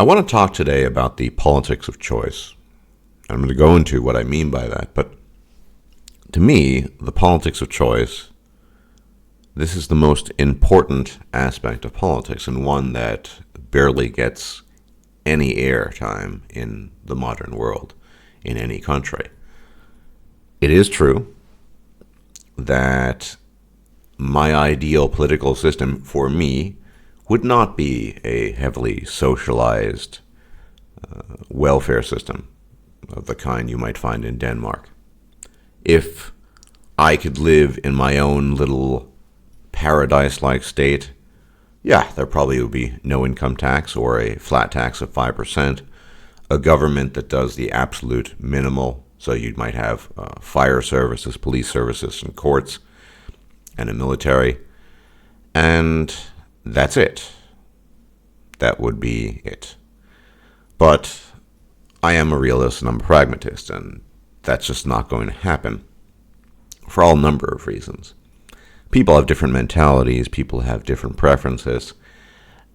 I want to talk today about the politics of choice. I'm going to go into what I mean by that, but to me, the politics of choice, this is the most important aspect of politics and one that barely gets any airtime in the modern world, in any country. It is true that my ideal political system for me would not be a heavily socialized welfare system of the kind you might find in Denmark. If I could live in my own little paradise-like state, yeah, there probably would be no income tax or a flat tax of 5%, a government that does the absolute minimal, so you might have fire services, police services, and courts, and a military, and that's it. That would be it. But I am a realist and I'm a pragmatist, and that's just not going to happen for all number of reasons. People have different mentalities, people have different preferences,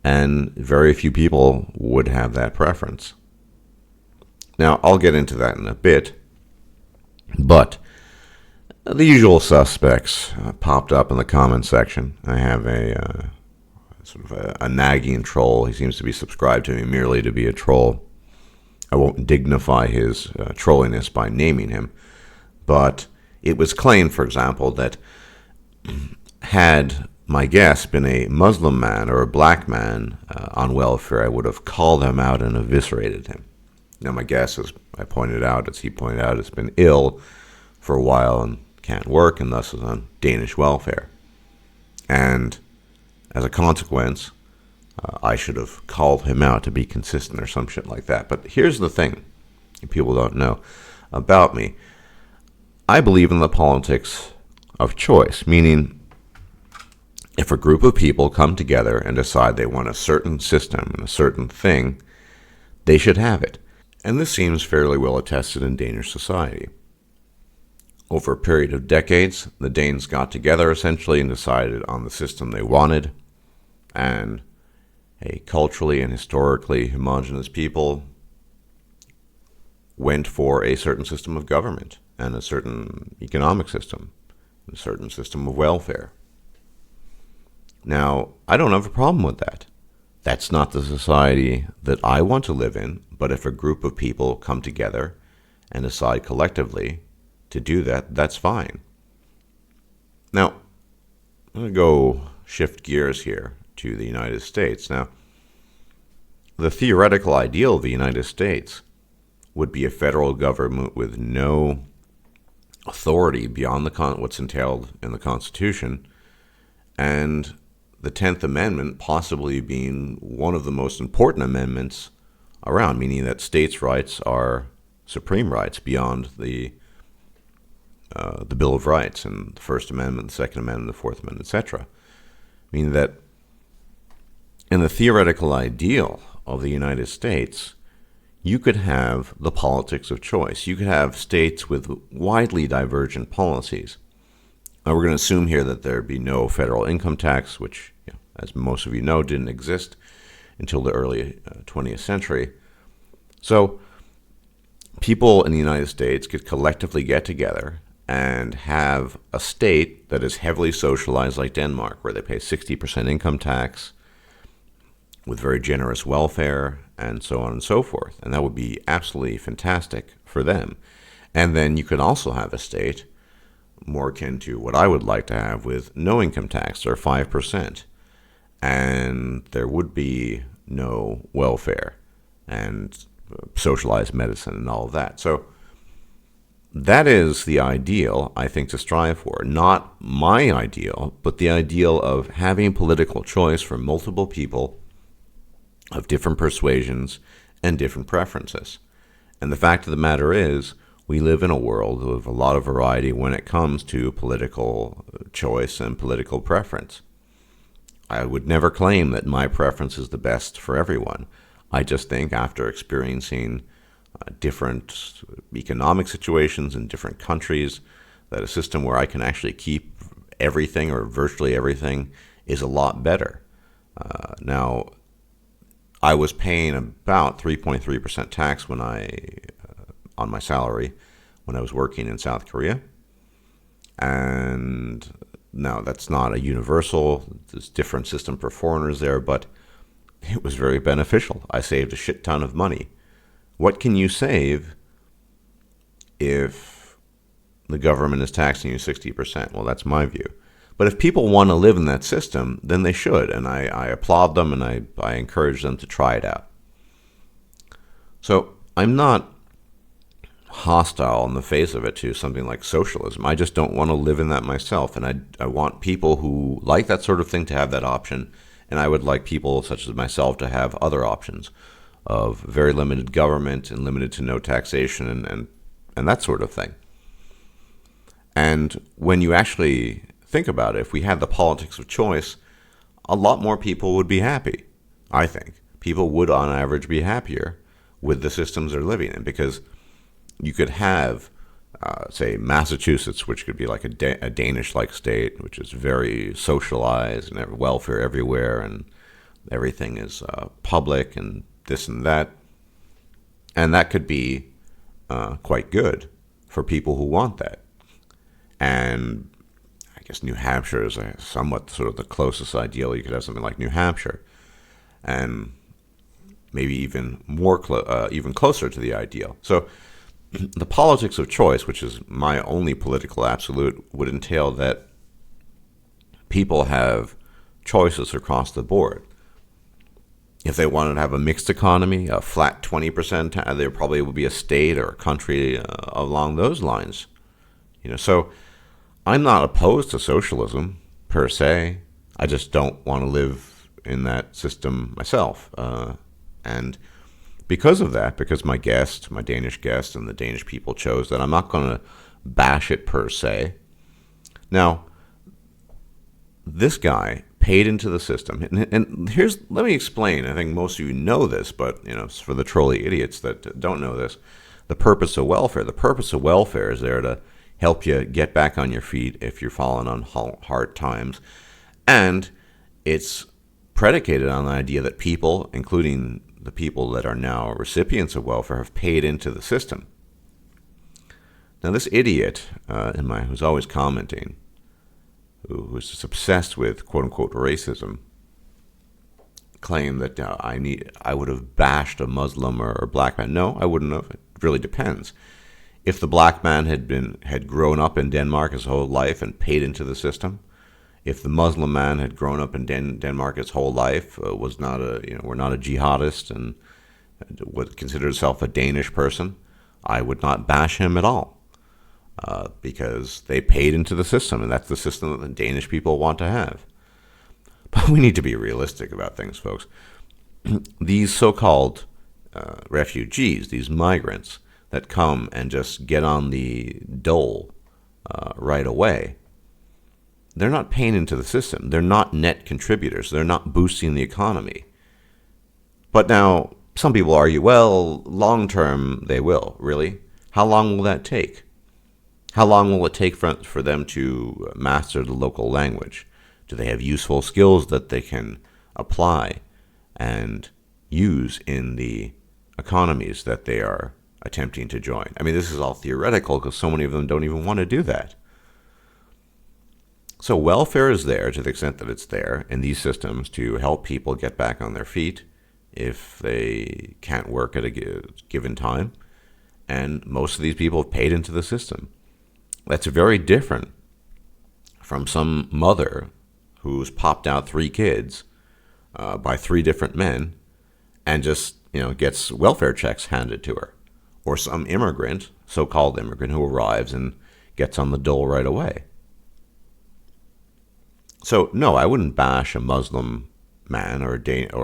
and very few people would have that preference. Now, I'll get into that in a bit, but the usual suspects popped up in the comments section. I have a nagging troll. He seems to be subscribed to me merely to be a troll. I won't dignify his trolliness by naming him, but it was claimed, for example, that had my guest been a Muslim man or a black man on welfare, I would have called him out and eviscerated him. Now, my guest, as I pointed out, as he pointed out, has been ill for a while and can't work, and thus is on Danish welfare. And as a consequence, I should have called him out to be consistent or some shit like that. But here's the thing people don't know about me. I believe in the politics of choice, meaning if a group of people come together and decide they want a certain system and a certain thing, they should have it. And this seems fairly well attested in Danish society. Over a period of decades, the Danes got together essentially and decided on the system they wanted, and a culturally and historically homogeneous people went for a certain system of government and a certain economic system, a certain system of welfare. Now, I don't have a problem with that. That's not the society that I want to live in, but if a group of people come together and decide collectively to do that, that's fine. Now, I'm going to go shift gears here to the United States. Now, the theoretical ideal of the United States would be a federal government with no authority beyond what's entailed in the Constitution, and the 10th Amendment possibly being one of the most important amendments around, meaning that states' rights are supreme rights beyond the Bill of Rights and the First Amendment, the Second Amendment, the Fourth Amendment, etc. Meaning that in the theoretical ideal of the United States, you could have the politics of choice. You could have states with widely divergent policies. Now, we're going to assume here that there'd be no federal income tax, which, as most of you know, didn't exist until the early 20th century. So people in the United States could collectively get together and have a state that is heavily socialized like Denmark, where they pay 60% income tax with very generous welfare and so on and so forth. And that would be absolutely fantastic for them. And then you could also have a state more akin to what I would like to have with no income tax, or 5%. And there would be no welfare and socialized medicine and all of that. So that is the ideal, I think, to strive for. Not my ideal, but the ideal of having political choice for multiple people of different persuasions and different preferences. And the fact of the matter is, we live in a world of a lot of variety when it comes to political choice and political preference. I would never claim that my preference is the best for everyone. I just think after experiencing different economic situations in different countries, that a system where I can actually keep everything or virtually everything is a lot better. Now, I was paying about 3.3% tax on my salary when I was working in South Korea. And now that's not a universal, there's a different system for foreigners there, but it was very beneficial. I saved a shit ton of money. What can you save if the government is taxing you 60%? Well, that's my view. But if people want to live in that system, then they should. And I applaud them and I encourage them to try it out. So I'm not hostile in the face of it to something like socialism. I just don't want to live in that myself. And I want people who like that sort of thing to have that option. And I would like people such as myself to have other options of very limited government and limited to no taxation and that sort of thing. And when you actually think about it, if we had the politics of choice, a lot more people would be happy, I think. People would, on average, be happier with the systems they're living in, because you could have, say, Massachusetts, which could be like a Danish-like state, which is very socialized and welfare everywhere, and everything is public and this and that. And that could be quite good for people who want that. And I guess New Hampshire is somewhat sort of the closest ideal. You could have something like New Hampshire, and maybe even more even closer to the ideal. So the politics of choice, which is my only political absolute, would entail that people have choices across the board. If they wanted to have a mixed economy, a flat 20%, there probably would be a state or a country along those lines. So I'm not opposed to socialism per se. I just don't want to live in that system myself. And because of that, because my Danish guest and the Danish people chose that, I'm not going to bash it per se. Now, this guy paid into the system. And let me explain. I think most of you know this, but for the trolley idiots that don't know this, the purpose of welfare. The purpose of welfare is there to help you get back on your feet if you're falling on hard times. And it's predicated on the idea that people, including the people that are now recipients of welfare, have paid into the system. Now, this idiot who's always commenting, who's just obsessed with quote-unquote racism, claimed that I would have bashed a Muslim or a black man. No, I wouldn't have. It really depends. If the black man had grown up in Denmark his whole life and paid into the system, if the Muslim man had grown up in Denmark his whole life, was not were not a jihadist and would consider himself a Danish person, I would not bash him at all, because they paid into the system, and that's the system that the Danish people want to have. But we need to be realistic about things, folks. These so-called refugees, these migrants that come and just get on the dole right away, they're not paying into the system. They're not net contributors. They're not boosting the economy. But now, some people argue, well, long term they will. Really? How long will that take? How long will it take for them to master the local language? Do they have useful skills that they can apply and use in the economies that they are attempting to join? I mean, this is all theoretical because so many of them don't even want to do that. So welfare is there to the extent that it's there in these systems to help people get back on their feet if they can't work at a given time. And most of these people have paid into the system. That's very different from some mother who's popped out 3 kids by 3 different men and just gets welfare checks handed to her. Or some immigrant, so-called immigrant, who arrives and gets on the dole right away. So, no, I wouldn't bash a Muslim man or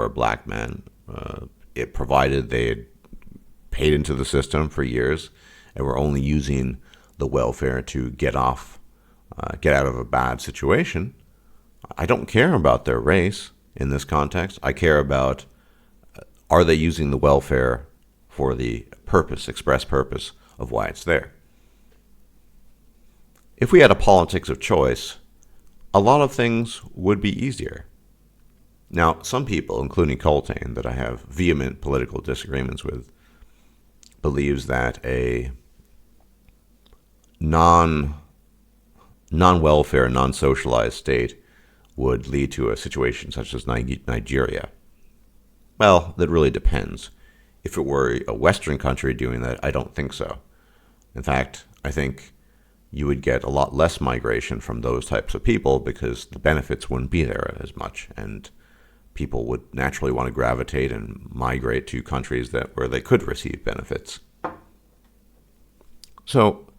a black man, it provided they had paid into the system for years and were only using the welfare to get out of a bad situation. I don't care about their race in this context. I care about, are they using the welfare for the express purpose of why it's there? If we had a politics of choice, a lot of things would be easier. Now, some people, including Coltrane, that I have vehement political disagreements with, believes that a non-welfare, non-socialized state would lead to a situation such as Nigeria. Well, that really depends. If it were a Western country doing that, I don't think so. In fact, I think you would get a lot less migration from those types of people because the benefits wouldn't be there as much, and people would naturally want to gravitate and migrate to countries where they could receive benefits. So,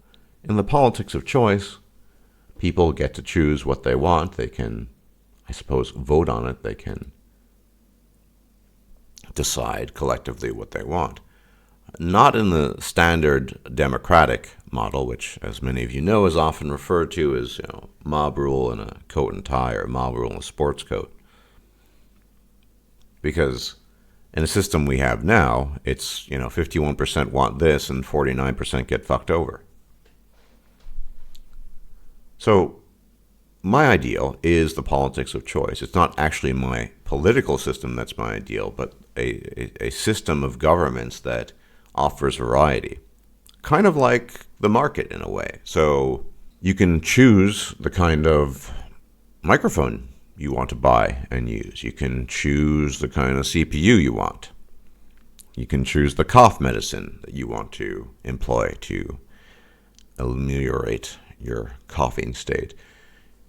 in the politics of choice, people get to choose what they want. They can, I suppose, vote on it. They can decide collectively what they want. Not in the standard democratic model, which, as many of you know, is often referred to as mob rule in a coat and tie or mob rule in a sports coat. Because in the system we have now, it's 51% want this and 49% get fucked over. So my ideal is the politics of choice. It's not actually my political system that's my ideal, but a system of governments that offers variety. Kind of like the market in a way. So you can choose the kind of microphone you want to buy and use. You can choose the kind of CPU you want. You can choose the cough medicine that you want to employ to ameliorate your coughing state.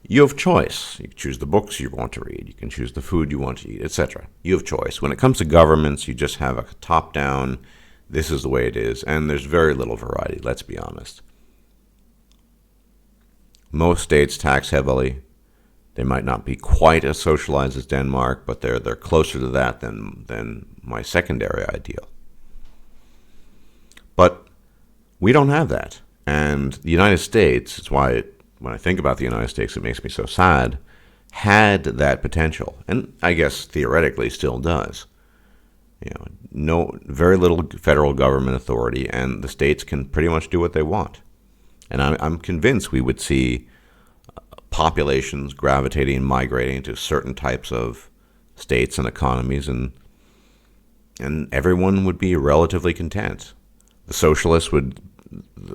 You have choice. You can choose the books you want to read. You can choose the food you want to eat, etc. You have choice. When it comes to governments, you just have a top-down, this is the way it is, and there's very little variety, let's be honest. Most states tax heavily. They might not be quite as socialized as Denmark, but they're closer to that than my secondary ideal. But we don't have that. And the United States, it's why when I think about the United States, it makes me so sad, had that potential. And I guess theoretically still does. Very little federal government authority, and the states can pretty much do what they want. And I'm convinced we would see populations gravitating, migrating to certain types of states and economies, and everyone would be relatively content. The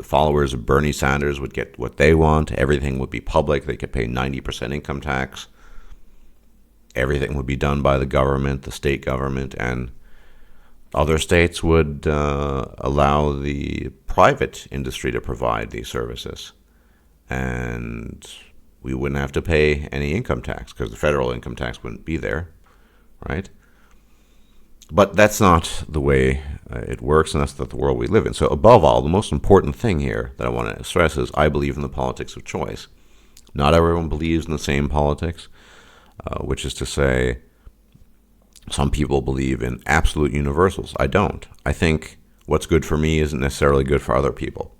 followers of Bernie Sanders would get what they want. Everything would be public. They could pay 90% income tax. Everything would be done by the government, the state government, and other states would allow the private industry to provide these services. And we wouldn't have to pay any income tax because the federal income tax wouldn't be there, right? But that's not the way it works, and that's not the world we live in. So above all, the most important thing here that I want to stress is I believe in the politics of choice. Not everyone believes in the same politics, which is to say some people believe in absolute universals. I don't. I think what's good for me isn't necessarily good for other people.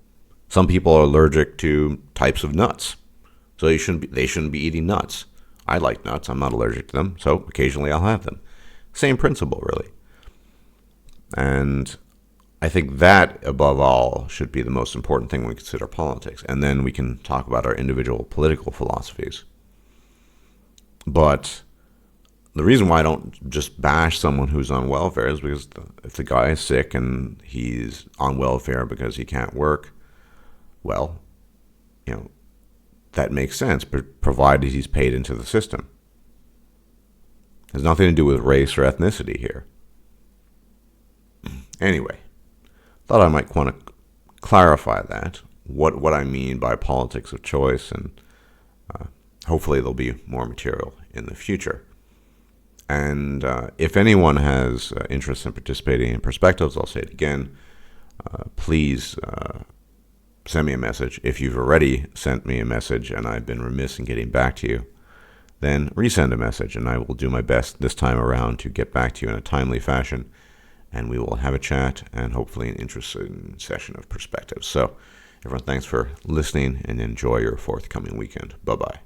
Some people are allergic to types of nuts, so they shouldn't be eating nuts. I like nuts. I'm not allergic to them, so occasionally I'll have them. Same principle, really. And I think that, above all, should be the most important thing when we consider politics. And then we can talk about our individual political philosophies. But the reason why I don't just bash someone who's on welfare is because if the guy is sick and he's on welfare because he can't work, well, that makes sense, provided he's paid into the system. It has nothing to do with race or ethnicity here. Anyway, thought I might want to clarify that, what I mean by politics of choice, and hopefully there'll be more material in the future. And if anyone has interest in participating in Perspectives, I'll say it again, please send me a message. If you've already sent me a message and I've been remiss in getting back to you, then resend a message, and I will do my best this time around to get back to you in a timely fashion, and we will have a chat and hopefully an interesting session of Perspectives. So, everyone, thanks for listening, and enjoy your forthcoming weekend. Bye-bye.